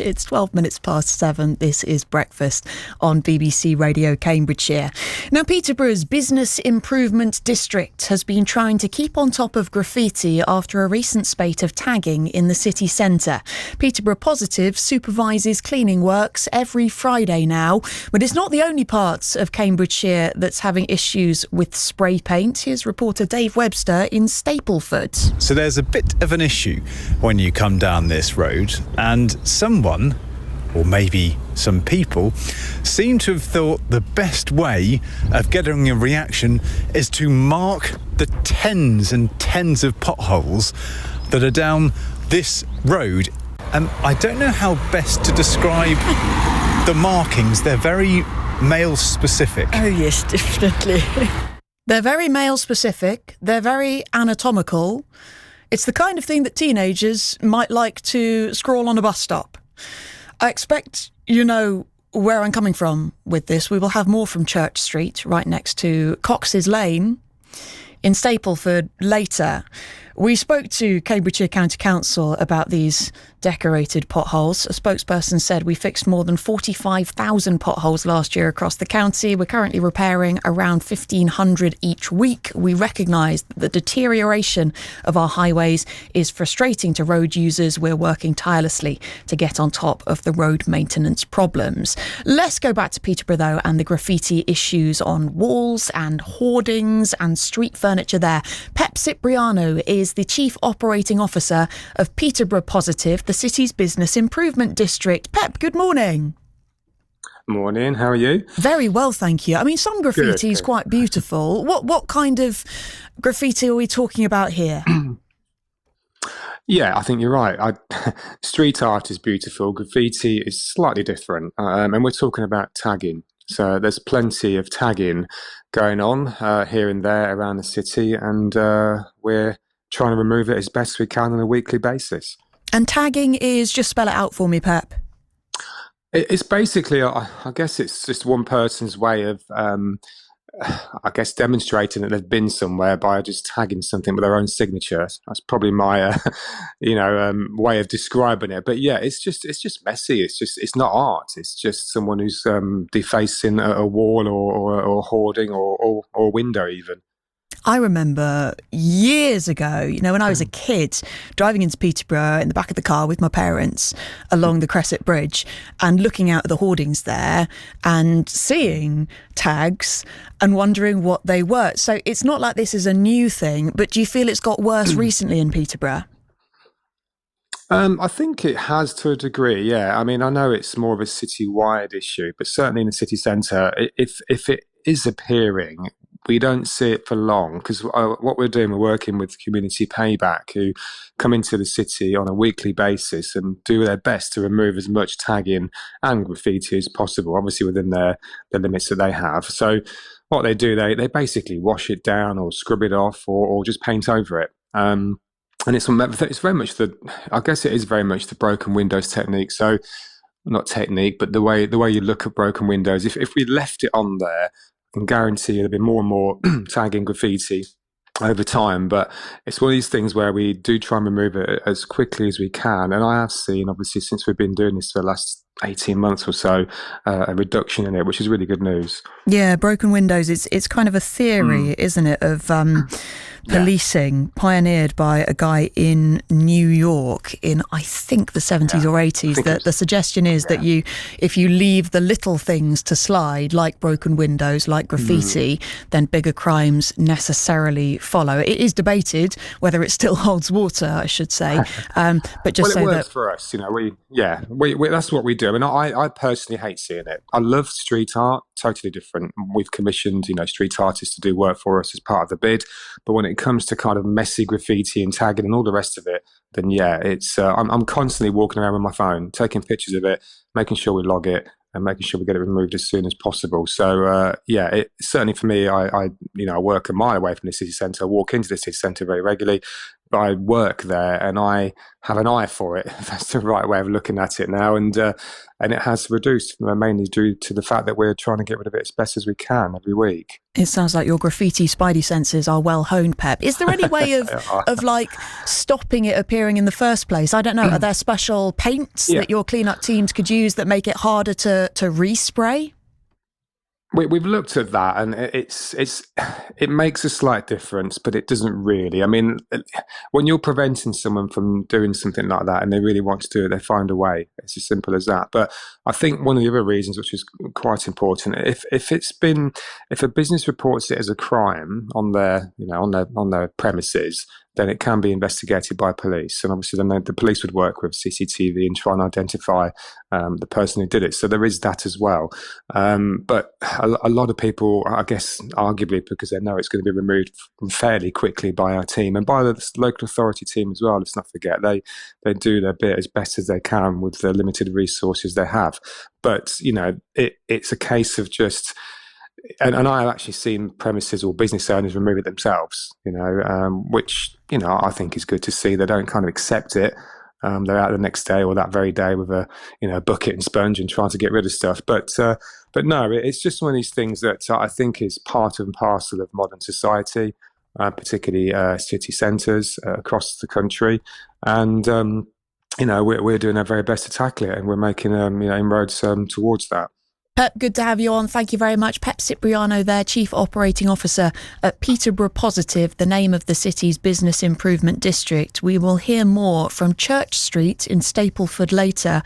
It's 12 minutes past 7. This is Breakfast on BBC Radio Cambridgeshire. Now, Peterborough's Business Improvement District has been trying to keep on top of graffiti after a recent spate of tagging in the city centre. Peterborough Positive supervises cleaning works every Friday now, but it's not the only parts of Cambridgeshire that's having issues with spray paint. Here's reporter Dave Webster in Stapleford. So there's a bit of an issue when you come down this road, and someone, or maybe some people, seem to have thought the best way of getting a reaction is to mark the tens and tens of potholes that are down this road. I don't know how best to describe the markings. They're very male specific. Oh yes, definitely. They're very male specific. They're very anatomical. It's the kind of thing that teenagers might like to scrawl on a bus stop. I expect you know where I'm coming from with this. We will have more from Church Street, right next to Cox's Lane in Stapleford later. We spoke to Cambridgeshire County Council about these decorated potholes. A spokesperson said we fixed more than 45,000 potholes last year across the county. We're currently repairing around 1,500 each week. We recognise that the deterioration of our highways is frustrating to road users. We're working tirelessly to get on top of the road maintenance problems. Let's go back to Peterborough though, and the graffiti issues on walls and hoardings and street furniture there. Pep Cipriano is the Chief Operating Officer of Peterborough Positive, the city's business improvement district. Pep, good morning. Morning, how are you? Very well, thank you. I mean, some graffiti is quite beautiful. What kind of graffiti are we talking about here? Yeah, I think you're right. Street art is beautiful. Graffiti is slightly different. And we're talking about tagging. So there's plenty of tagging going on here and there around the city, and we're trying to remove it as best we can on a weekly basis. And tagging is, just spell it out for me, Pep. It's basically, I guess it's just one person's way of, I guess, demonstrating that they've been somewhere by just tagging something with their own signature. That's probably my, way of describing it. But yeah, it's just messy. It's not art. It's just someone who's defacing a wall or hoarding or window even. I remember years ago, when I was a kid, driving into Peterborough in the back of the car with my parents along the Crescent Bridge and looking out at the hoardings there and seeing tags and wondering what they were. So it's not like this is a new thing, but do you feel it's got worse recently in Peterborough? I think it has to a degree, yeah. I mean, I know it's more of a city-wide issue, but certainly in the city centre, if it is appearing, we don't see it for long, because what we're doing, we're working with Community Payback, who come into the city on a weekly basis and do their best to remove as much tagging and graffiti as possible, obviously within the limits that they have. So what they do, they basically wash it down or scrub it off or just paint over it. And it's very much I guess it is very much the broken windows technique. So not technique, but the way you look at broken windows. If we left it on there, I can guarantee there'll be more and more tagging graffiti over time. But it's one of these things where we do try and remove it as quickly as we can. And I have seen, obviously, since we've been doing this for the last 18 months or so, a reduction in it, which is really good news. Yeah, broken windows, it's kind of a theory, isn't it, of policing pioneered by a guy in New York in, I think, the 70s or 80s. That the suggestion is that if you leave the little things to slide, like broken windows, like graffiti, then bigger crimes necessarily follow. It is debated whether it still holds water, I should say. But just well, it so works for us, we that's what we do. I mean, I personally hate seeing it. I love street art, totally different. We've commissioned, street artists to do work for us as part of the bid. But when it comes to kind of messy graffiti and tagging and all the rest of it, then it's I'm constantly walking around with my phone, taking pictures of it, making sure we log it and making sure we get it removed as soon as possible. So it certainly for me, I work a mile away from the city centre. I walk into the city centre very regularly, I work there and I have an eye for it. That's the right way of looking at it now. And it has reduced mainly due to the fact that we're trying to get rid of it as best as we can every week. It sounds like your graffiti spidey senses are well honed, Pep. Is there any way of like stopping it appearing in the first place? I don't know. Are there special paints that your cleanup teams could use that make it harder to respray? We've looked at that, and it makes a slight difference, but it doesn't really. I mean, when you're preventing someone from doing something like that and they really want to do it, they find a way. It's as simple as that. But I think one of the other reasons, which is quite important, if a business reports it as a crime on their premises, then it can be investigated by police. And obviously then the police would work with CCTV and try and identify the person who did it. So there is that as well. But a lot of people, I guess, arguably because they know it's going to be removed fairly quickly by our team and by the local authority team as well, let's not forget, they do their bit as best as they can with the limited resources they have. But, it's a case of just... And I have actually seen premises or business owners remove it themselves, which, I think is good to see. They don't kind of accept it. They're out the next day or that very day with a bucket and sponge and trying to get rid of stuff. But no, it's just one of these things that I think is part and parcel of modern society, particularly city centres across the country. And, we're doing our very best to tackle it, and we're making inroads towards that. Pep, good to have you on. Thank you very much. Pep Cipriano there, Chief Operating Officer at Peterborough Positive, the name of the city's business improvement district. We will hear more from Church Street in Stapleford later.